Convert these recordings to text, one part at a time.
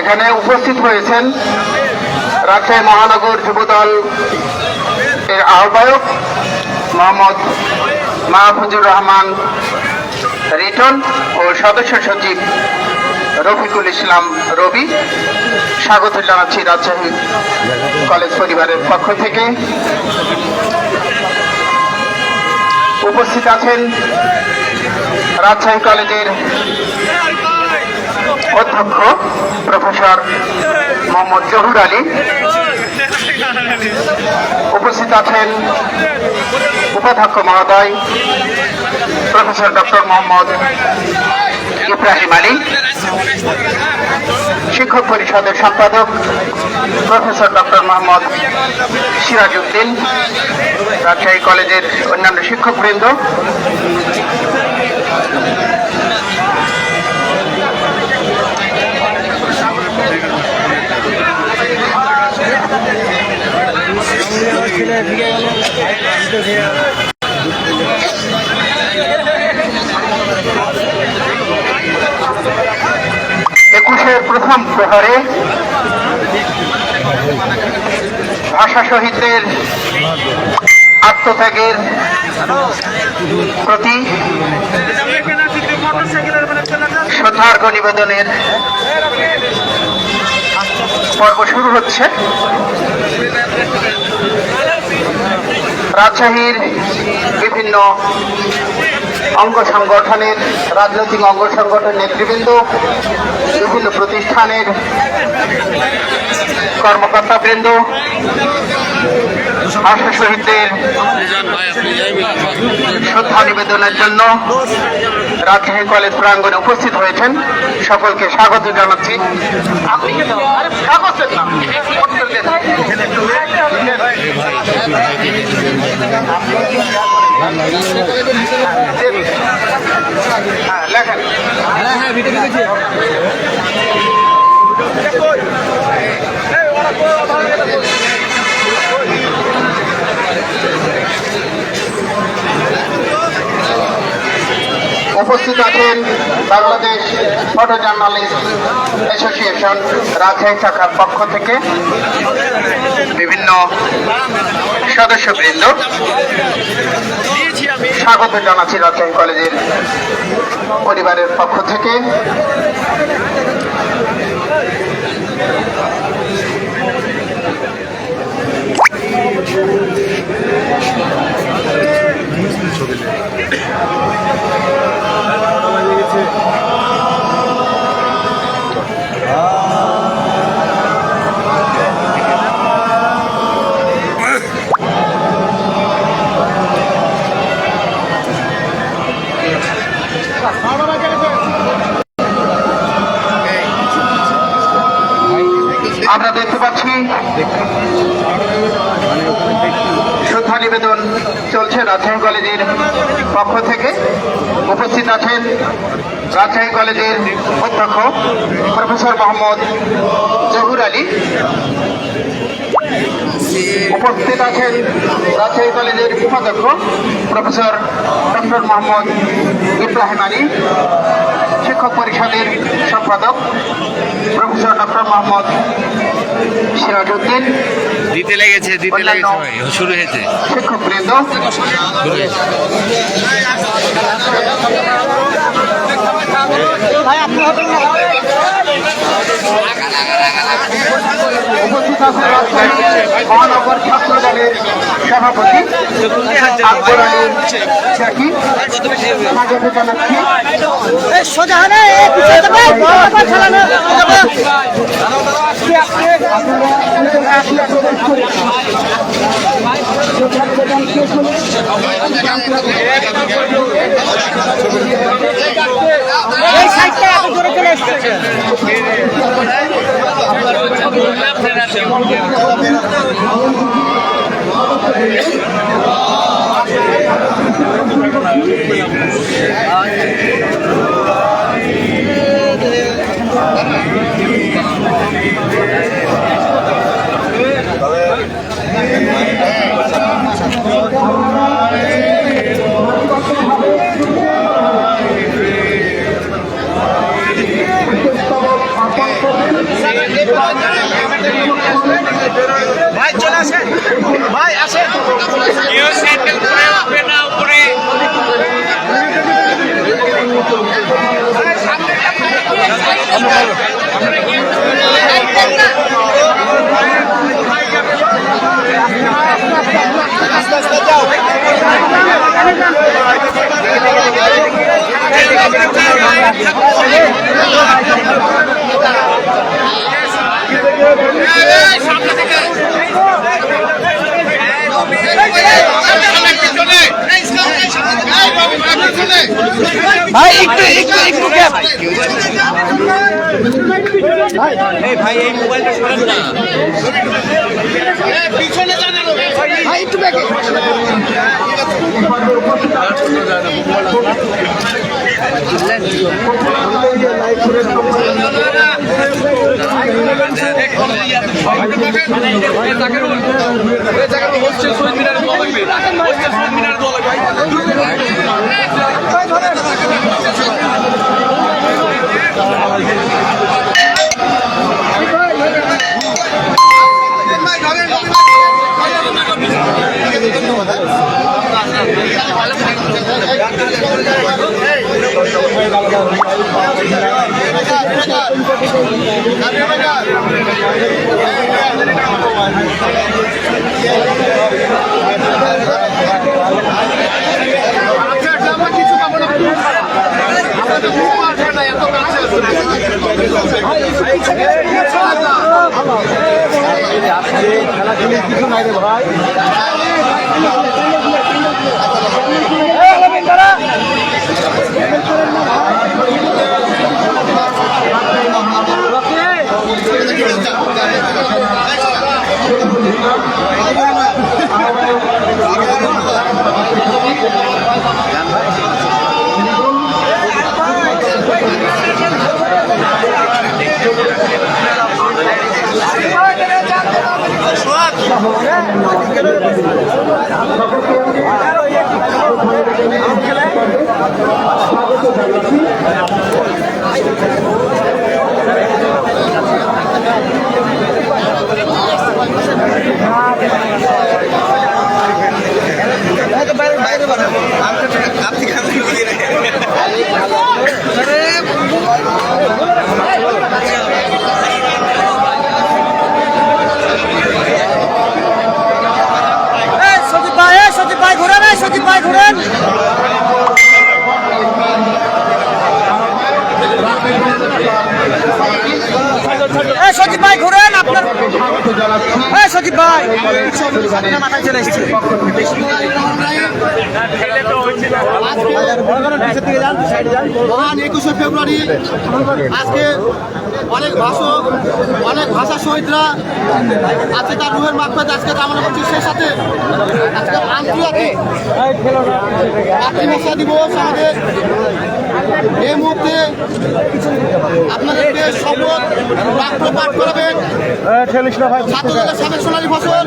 এখানে উপস্থিত হয়েছেন রাজশাহী মহানগর যুবদল এর আহ্বায়ক মোহাম্মদ মাহফুজুর রহমান রিটন ও সদস্য সচিব রফিকুল ইসলাম রবি। স্বাগত জানাচ্ছি রাজশাহী কলেজ পরিবারের পক্ষ থেকে। উপস্থিত আছেন রাজশাহী কলেজের অধ্যক্ষ প্রফেসর মোহাম্মদ জহুর আলী। উপস্থিত আছেন উপাধ্যক্ষ মহোদয় প্রফেসর ডক্টর মোহাম্মদ ইব্রাহিম আলী, শিক্ষক পরিষদের সম্পাদক প্রফেসর ডক্টর মোহাম্মদ সিরাজ উদ্দিন, রাজশাহী কলেজের অন্যান্য শিক্ষকবৃন্দ, একুশের প্রথম প্রহরে ভাষা শহীদদের আত্মত্যাগের প্রতি শ্রদ্ধার্ঘ্য নিবেদনের পর্ব শুরু হচ্ছে। রাজশাহীর বিভিন্ন অঙ্গ সংগঠনের, রাজনৈতিক অঙ্গ সংগঠনের নেতৃবৃন্দ, বিভিন্ন প্রতিষ্ঠানের কর্মকর্তাবৃন্দ ভাষা শহীদদের শ্রদ্ধা নিবেদনের জন্য রাজশাহী কলেজ প্রাঙ্গণে উপস্থিত হয়েছেন। সকলকে স্বাগত জানাচ্ছি। লেখেন উপস্থিত আছেন Bangladesh photo journalist association Rajshahi শাখার পক্ষ থেকে বিভিন্ন সদস্যবৃন্দ। স্বাগত জানাচ্ছি রাজশাহী কলেজের পরিবারের পক্ষ থেকে। আমরা দেখতে পাচ্ছি শ্রদ্ধা নিবেদন চলছে রাজশাহী কলেজের পক্ষ থেকে। উপস্থিত আছেন রাজশাহী কলেজের অধ্যক্ষ প্রফেসর মোহাম্মদ জহুর আলী। উপস্থিত আছেন রাজশাহী কলেজের উপাধ্যক্ষ প্রফেসর ডক্টর মোহাম্মদ ইব্রাহিম আলী, শিক্ষক পরিষদের সম্পাদক প্রফেসর ডক্টর মোহাম্মদ সিরাজ উদ্দিন। দিতে লেগেছে শুরু হয়েছে শিক্ষকবৃন্দ, উপস্থিত আছে রাজশাহী মহানগর ছাত্র দলের সভাপতি আকবর আলী চাকি। স্বাগত জানাচ্ছি। ভাই একটু একটু একটু গ্যাপ ভাই এই মোবাইলটা সরান না পিছনে জানালো ভাই একটু ব্যাকে কিছু নাই রে ভাই সচিব ভাই ঘুরেন সচিব ভাই ঘুরেন আপনার সচিব ভাই মাথায় চলে এসেছে মহান 21শে ফেব্রুয়ারি আজকে অনেক ভাষক অনেক ভাষা শহীদরা আজকে তার রুহের মাগফিরাত আজকে কামনা করছি। সেই সাথে আজকে আন্তর্জাতিক মাতৃভাষা দিবস আমাদের এই মুহূর্তে আপনাদেরকে শপথ বাক্য পাঠ করাবেন ছাত্রদলের সাবেক সোনালী ফসল,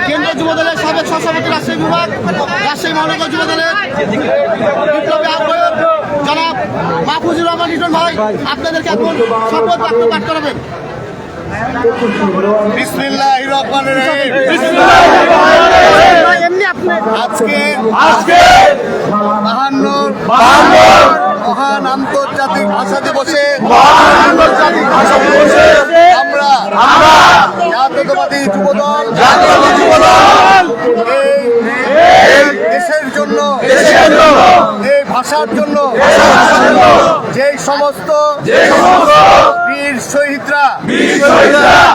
কেন্দ্রীয় যুবদলের সাবেক সহসভাপতি রাজশাহী বিভাগ, রাজশাহী মহানগর যুবদলের বিপ্লবী আহ্বায়ক জনাব মাহফুজুর রহমান লিটন ভাই আপনাদেরকে এখন শপথ বাক্য পাঠ করাবেন। বিসমিল্লাহির রহমানির রহিম। আজকে 52 মহান আন্তর্জাতিক ভাষা দিবসে আমরা জাতীয়তাবাদী যুবদল এই দেশের জন্য এই ভাষার জন্য যেই সমস্ত বীর শহীদরা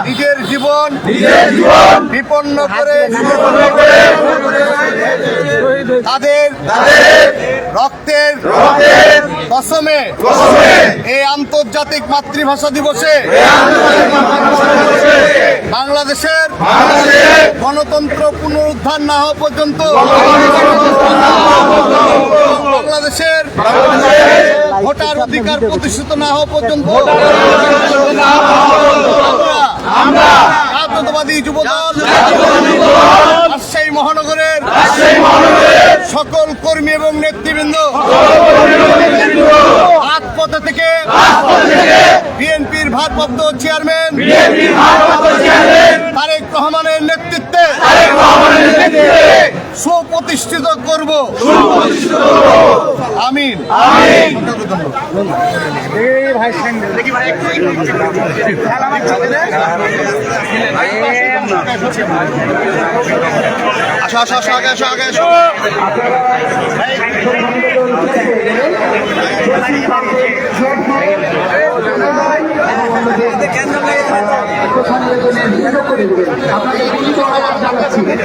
নিজের জীবন বিপন্ন করে তাদের রক্তের কসমে এই আন্তর্জাতিক মাতৃভাষা দিবসে বাংলাদেশের গণতন্ত্র পুনরুদ্ধার না হওয়া পর্যন্ত বাংলাদেশের ভোটার অধিকার প্রতিষ্ঠিত না হওয়া পর্যন্ত আমরা জাতীয়তাবাদী যুবদল রাজশাহী মহানগরের সকল কর্মী এবং নেতৃবৃন্দ রাজপথে থেকে বিএনপির ভারপ্রাপ্ত চেয়ারম্যান তারেক রহমানের নেতৃত্বে সুপ্রতিষ্ঠিত করব। আমিন। আসো আসো আসো আগে আসো আগে আসো। আপনাকে